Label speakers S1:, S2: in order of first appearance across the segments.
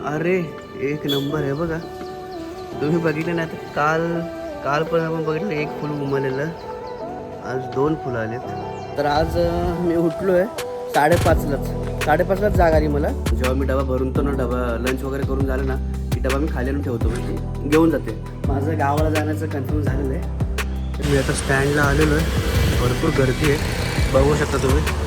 S1: अरे एक नंबर आहे बघा. तुम्ही बघितलं नाही तर काल पण आपण बघितलं एक फुल उमललेलं, आज 2 फुलं आलेत. तर आज मी उठलो आहे 5:30लाच जाग आली मला. जेव्हा मी डबा भरून तो ना, डबा लंच वगैरे करून झालं ना की डबा मी खाली आणून ठेवतो, म्हणजे घेऊन जाते. माझं गावाला जाण्याचं कन्फर्म झालेलं आहे. तर मी आता स्टँडला आलेलो आहे. भरपूर गर्दी आहे, बघू शकता तुम्ही.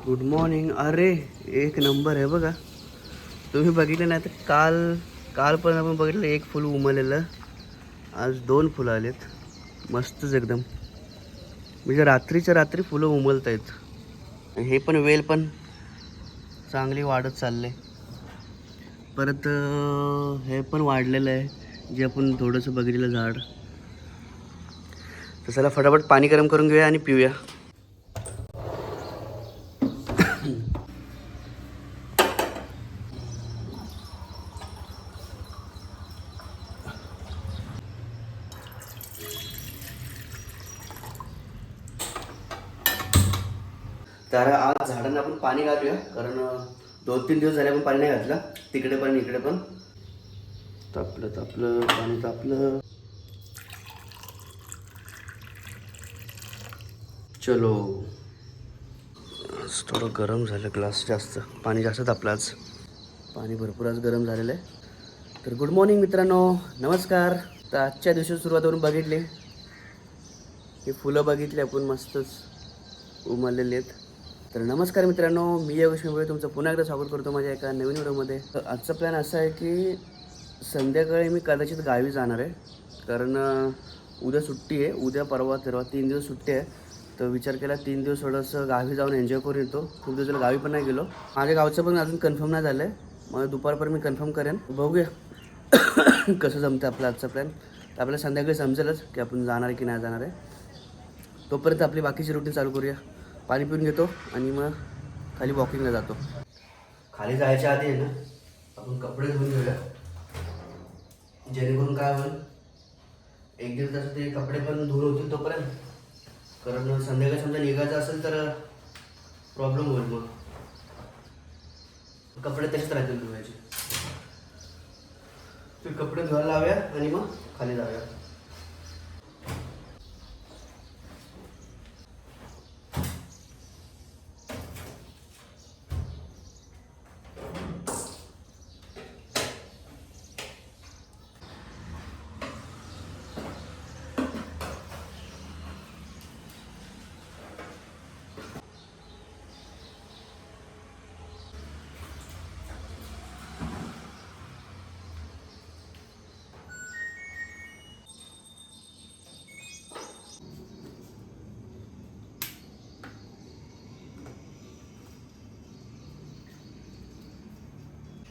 S1: Good morning. अरे एक नंबर आहे बघा. तुम्ही बघितलं नाही तर काल पण आपण बघितलं एक फुल उमललेलं, आज 2 फुलं आलेत. मस्तच एकदम, म्हणजे रात्रीच्या रात्री फुलं उमलत आहेत. हे पण वेल पण चांगली वाढत चालले. परत हे पण वाढलेलं आहे, जे आपण थोडंसं बघितलं झाड. तर चला फटाफट पाणी गरम करून घेऊया आणि पिऊया. तर आज झाडांना आपण पाणी घालूया, कारण 2-3 दिवस झाले आपण पाणी नाही घातलं. तिकडे पण इकडे पण तापलं पाणी तापलं. चलो, थोडं गरम झालं, ग्लास जास्त पाणी जास्त तापलं. आज पाणी भरपूर आज गरम झालेलं आहे. तर गुड मॉर्निंग मित्रांनो, नमस्कार. तर आजच्या दिवशी सुरुवात बघितली, हे फुलं बघितली आपण, मस्तच उमललेली आहेत. तर नमस्कार मित्रांनो, मी योगेश मेंबळे तुमचं पुन्हा एकदा स्वागत करतो माझ्या एका नवीन व्हिडिओमध्ये. तर आजचा प्लॅन असा आहे की संध्याकाळी मी कदाचित गावी जाणार आहे, कारण उद्या सुट्टी आहे. उद्या परवा 3 दिवस सुट्टी आहे. तर विचार केला 3 दिवस थोडंसं गावी जाऊन एन्जॉय करून येतो. खूप दिवसाला गावी पण नाही गेलो. माझ्या गावचं पण अजून कन्फर्म नाही झालं आहे, मग दुपारपर्यंत मी कन्फर्म करेन. बघूया कसं जमतं आपला आजचा प्लॅन. तर आपल्याला संध्याकाळी समजेलच की आपण जाणार आहे की नाही जाणार आहे. तोपर्यंत आपली बाकीची रुटीन चालू करूया. पाणी पिऊन घेतो आणि मग खाली वॉकिंगला जातो. खाली जायच्या आधी आहे ना, आपण कपडे धुवून घेऊया, जेणेकरून काय होईल, 1-1.5 तास ते कपडे पण धुवून होतील तोपर्यंत. कारण संध्याकाळी समजा निघायचं असेल तर प्रॉब्लेम होईल, मग कपडे तसेच राहतील धुवायचे. ते कपडे धुवायला लावूया आणि मग खाली जाऊया.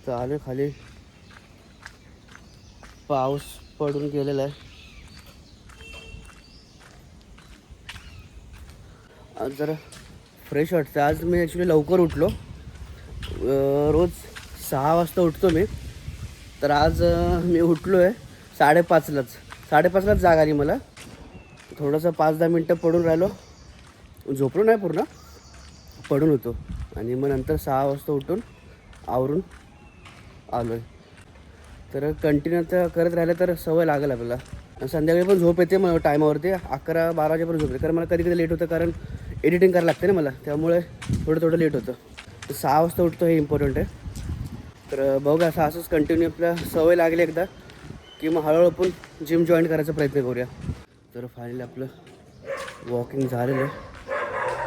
S1: तर आले खाली, पाऊस पडून गेलेला आहे. आज जरा फ्रेश वाटतं. आज मी ॲक्च्युली लवकर उठलो. रोज 6 वाजता उठतो मी. तर आज मी उठलो आहे 5:30लाच जाग आली मला. थोडंसं 5-10 मिनटं पडून राहिलो, झोपलो नाही पूर्ण, पडून होतो. आणि मग नंतर 6 वाजता उठून आवरून आलो आहे. तर कंटिन्यू तर करत राहिलं तर सवय लागेल आपल्याला. संध्याकाळी पण झोप येते मग टायमावरती, 11-12 वाजेपर्यंत झोप येते. कारण मला कधी लेट होतं, कारण एडिटिंग करायला लागते ना मला, त्यामुळे थोडं लेट होतं. तर 6 वाजता उठतो, हे इम्पॉर्टंट आहे. तर बघा, असंच कंटिन्यू आपल्या सवय लागली एकदा की मग हळूहळू आपण जिम जॉईन करायचा प्रयत्न करूया. तर फायनली आपलं वॉकिंग झालेलं आहे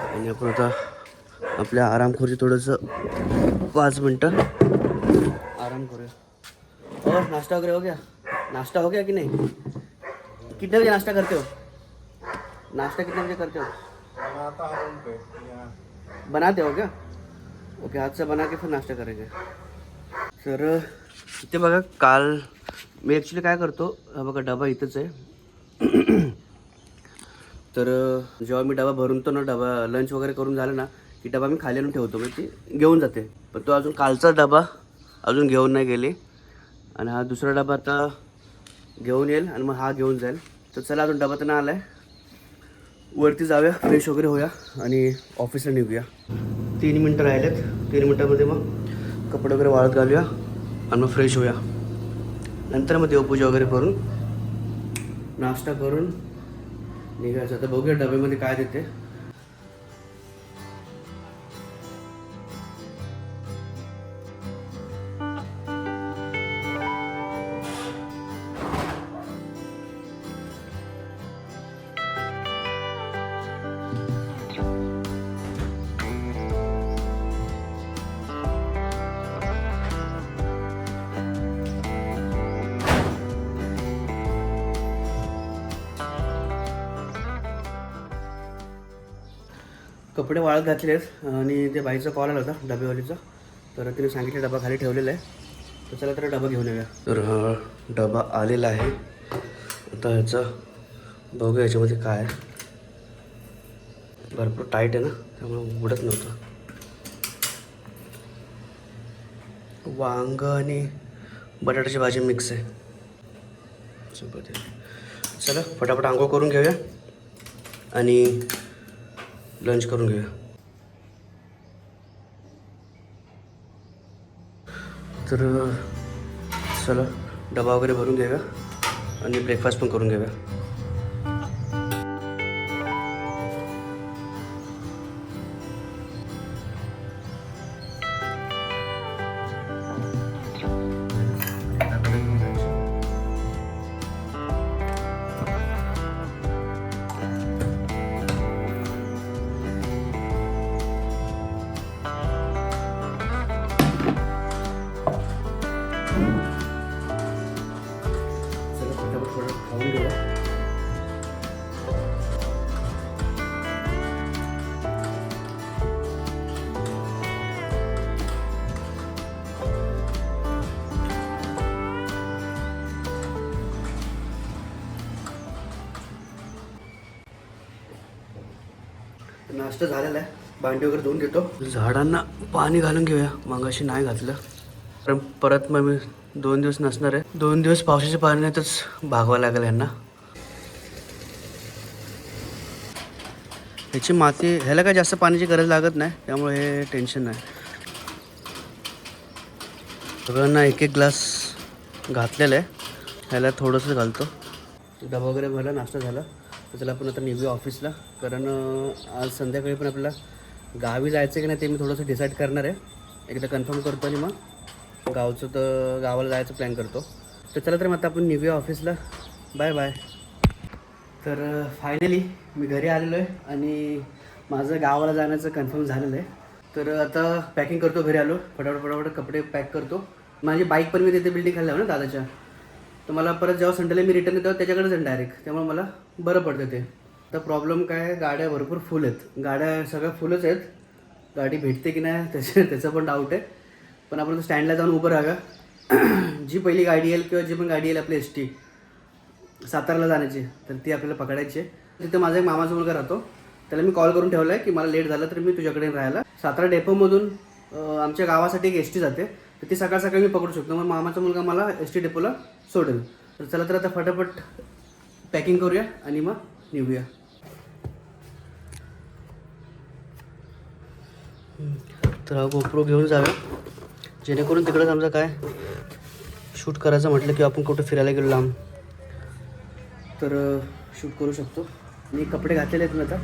S1: आणि आपण आता आपल्या आरामखोरी थोडंसं 5 मिनटं आराम करूया. और नाश्ता वगैरह हो गया? नाश्ता हो गया कि नहीं? कितने बजे नाश्ता करते हो? नाश्ता कितने बजे करते हो? बनाते हो क्या? ओके, हाथ से बना के फिर नाश्ता करेंगे. तर इथे बघा, काल मी ॲक्च्युली काय करतो, हा बघा डबा इथंच आहे. तर जेव्हा मी डबा भरून तो ना, डबा लंच वगैरे करून झालं ना की डबा मी खाली आणून ठेवतो, म्हणजे ती घेऊन जाते. पण तो अजून कालचा डबा अजून घेऊन नाही गेली, आणि हा दुसरा डबा आता घेऊन येईल आणि मग हा घेऊन जाईल. तर चला, अजून डबा तर नाही आला आहे. वरती जाऊया, फ्रेश वगैरे होऊया आणि ऑफिसला निघूया. 3 मिनटं राहिलेत. 3 मिनटामध्ये मग कपडे वगैरे वाळत घालूया आणि मग फ्रेश होऊया. नंतर मग देवपूजा वगैरे करून नाश्ता करून निघायचं. तर बघूया डब्यामध्ये काय देते. कपडे वाळत घातले आहेत आणि ते बाईचा कॉल आला होता डबेवालीचा. तर तिने सांगितलं डबा खाली ठेवलेला आहे. तर चला तर डबा घेऊन येऊया. तर हा डबा आलेला आहे. आता ह्याचा बघूया याच्यामध्ये काय आहे. भरपूर टाईट आहे ना, त्यामुळे उघडत नव्हतं. वांग आणि बटाट्याची भाजी मिक्स आहे. चला फटाफट आंघोळ करून घेऊया आणि लंच करून घेऊया. तर चला डबा वगैरे भरून घेऊया आणि ब्रेकफास्ट पण करून घेऊया. खाऊन घेऊया. नाश्ता झालेला आहे. भांडी वगैरे धुवून घेतो. झाडांना पाणी घालून घेऊया. मगाशी नाही घातलं कारण परत मग मी 2 दिवस नसणार आहे. 2 दिवस पावसाच्या पाण्यातच भागवावं लागेल यांना. ह्याची माती, ह्याला काय जास्त पाण्याची गरज लागत नाही, त्यामुळे हे टेन्शन नाही. सगळ्यांना एक ग्लास घातलेला आहे. ह्याला थोडंसं घालतो. डबा वगैरे भरला, नाश्ता झाला. तर चला आपण आता निघूया ऑफिसला. कारण आज संध्याकाळी पण आपल्याला गावी जायचं की नाही ते मी थोडंसं डिसाईड करणार आहे. एकदा कन्फर्म करतो आणि मग गावाला जायचं प्लॅन करतो. तर चला तर मग आता आपण निघूया ऑफिसला. Bye bye. तर फायनली मी घरी आलेलो आहे आणि माझं गावाला जाण्याचं कन्फर्म झालेलं आहे. तर आता पॅकिंग करतो. घरी आलो, फटाफट कपडे पॅक करतो. माझी बाईक पण मी तिथे बिल्डिंग खाली ना दादाच्या. तर मला परत जेव्हा संडेला मी रिटर्न येतो त्याच्याकडेच आहे डायरेक्ट, त्यामुळे मला बरं पडतं ते. तर प्रॉब्लेम काय आहे, गाड्या भरपूर फुल आहेत. गाड्या सगळ्या फुलच आहेत. गाडी भेटते की नाही त्याचं पण डाऊट आहे. पण आपण स्टँडला जाऊन उभं राहा. जी पहिली गाडी येईल किंवा जी पण गाडी येईल आपली ST साताराला जाण्याची, तर ती आपल्याला पकडायची आहे. तिथे माझा एक मामाचा मुलगा राहतो. त्याला मी कॉल करून ठेवला आहे की मला लेट झालं तर मी तुझ्याकडे राहायला. सातारा डेपोमधून आमच्या गावासाठी एक ST जाते, तर ती सकाळ सकाळी मी पकडू शकतो. मग मामाचा मुलगा मला ST डेपोला सोडेल. तर चला तर आता फटाफट पॅकिंग करूया आणि मग निघूया. तर हा GoPro घेऊन जाऊया, जेणेकरून तिकडंच आमचं काय शूट करायचं म्हटलं की आपण कुठं फिरायला गेलो लांब तर शूट करू शकतो. मी कपडे घातलेले आहेत. मी आता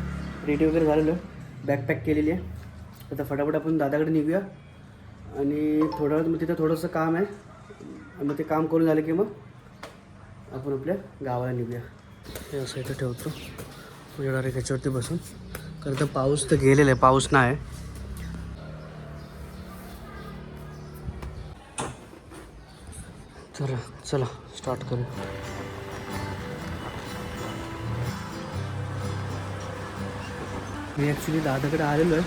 S1: रेडी वगैरे झालेलो आहे, बॅग पॅक केलेली आहे. आता फटाफट आपण दादाकडे निघूया आणि थोडा वेळ मग तिथं थोडंसं काम आहे. मग ते काम करून झालं की मग आपण आपल्या गावाला निघूया. हे असं इथं ठेवतो तुझ्या डायरेक्ट ह्याच्यावरती बसून, कारण तर पाऊस तर गेलेला आहे, पाऊस नाही. तर चला स्टार्ट करू. मी ॲक्च्युली दादाकडे आलेलो आहे,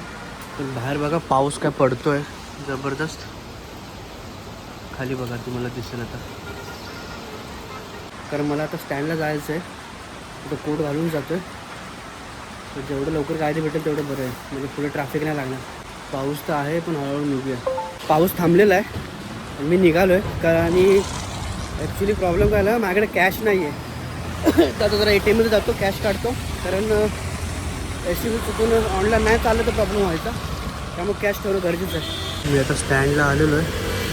S1: पण बाहेर बघा पाऊस काय पडतो आहे जबरदस्त. खाली बघा, तुम्हाला दिसेल आता. कारण मला आता स्टँडला जायचं आहे, आता कोट घालून जातो आहे. तर जेवढं लवकर गाडी भेटेल तेवढं बरं आहे, म्हणजे पुढे ट्रॅफिक नाही लागणार. पाऊस तर आहे पण हळूहळू निघूया. पाऊस थांबलेला आहे, मी निघालो आहे. कारण आणि ॲक्च्युली प्रॉब्लेम काय आला, माझ्याकडे कॅश नाही आहे. त्याचा जरा ATMमध्ये जातो, कॅश काढतो, कारण STV चुकून ऑनलाईन नाही चाललं तर प्रॉब्लेम व्हायचा, त्यामुळे कॅश ठेवणं गरजेचं आहे. मी आता स्टँडला आलेलो आहे,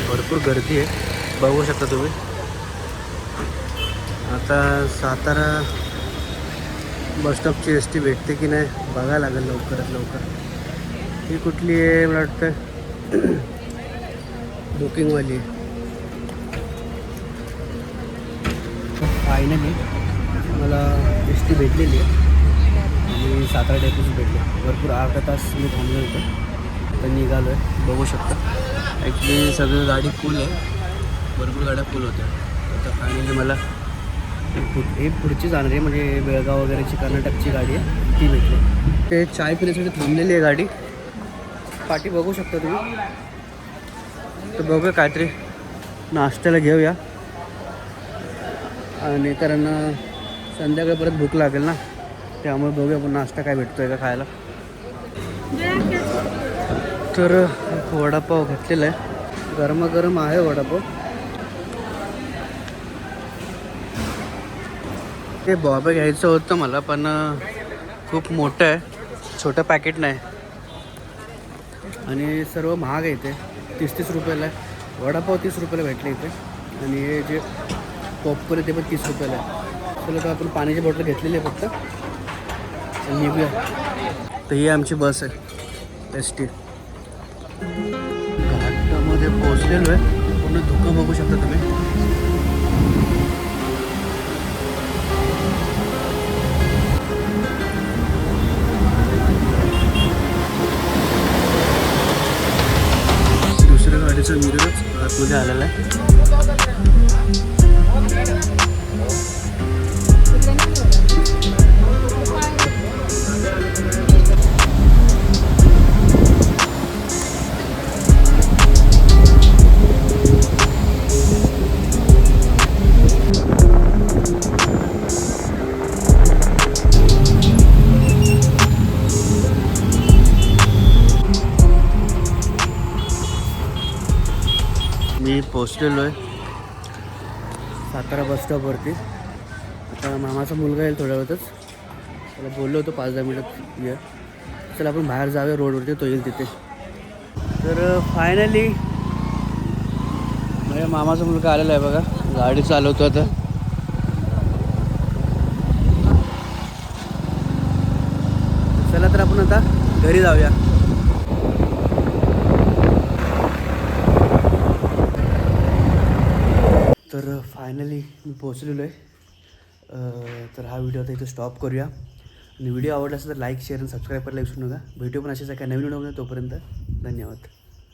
S1: भरपूर गर्दी आहे, बघू शकता तुम्ही. आता सातारा बसस्टॉपची ST भेटते की नाही बघायला लागेल लवकरात लवकर. ही कुठली आहे मला वाटतं बुकिंगवाली. फायनली मला ST भेटलेली आहे आणि सातारा डेपोची भेटली. भरपूर अर्धा तास मी थांबलो होतो, तर निघालो आहे, बघू शकता. ॲक्च्युली सगळी गाडी फुल आहे, भरपूर गाड्या फुल होत्या. आता फायनली मला हे पुढची जाणार आहे, म्हणजे बेळगाव वगैरेची कर्नाटकची गाडी आहे ती भेटली. ते चाय पिण्यासाठी थांबलेली आहे गाडी, पाठी बघू शकता तुम्ही. तर बघूया काहीतरी नाश्त्याला घेऊया, आणि कारण संध्याकाळी परत भूक लागेल ना, त्यामुळे बघूया आपण नाश्ता काय भेटतोय का खायला. तर वडापाव घेतलेला आहे, गरमागरम आहे वडापाव. ते बॉबा घ्यायचं होतं मला, पण खूप मोठं आहे, छोटं पॅकेट नाही, आणि सर्व महाग आहे इथे. 30-30 रुपयाला आहे वडापाव, 30 रुपयाला भेटले इथे. आणि हे जे पॉपकॉर्न आहे ते पण 30 रुपयाला आहे. चला तर आपण पाण्याची बॉटल घेतलेली आहे फक्त, निघूया. तर ही आमची बस आहे ST. घाटामध्ये पोहोचलेलो आहे, पूर्ण धुकं बघू शकता तुम्ही. दुसऱ्या गाडीचा मिररच आतमध्ये आलेला आहे. मी पोचलेलो आहे सातारा बसस्टॉपवरती. आता मामाचा मुलगा येईल थोड्या वेळातच, त्याला बोललो होतो 5-10 मिनिटात ये. चला आपण बाहेर जाऊया रोडवरती, तो येईल तिथे. तर फायनली माझ्या मामाचा मुलगा आलेला आहे बघा, गाडी चालवतो आता. चला तर आपण आता घरी जाऊया. तर फायनली मी पोचलेलो आहे. तर हा व्हिडिओ आता इथे स्टॉप करूया. आणि व्हिडिओ आवडला असेल तर लाईक, शेअर आणि सबस्क्राईब करायला विसरू नका. भेटू पण अशाच एका नवीन व्हिडिओमध्ये. तोपर्यंत धन्यवाद.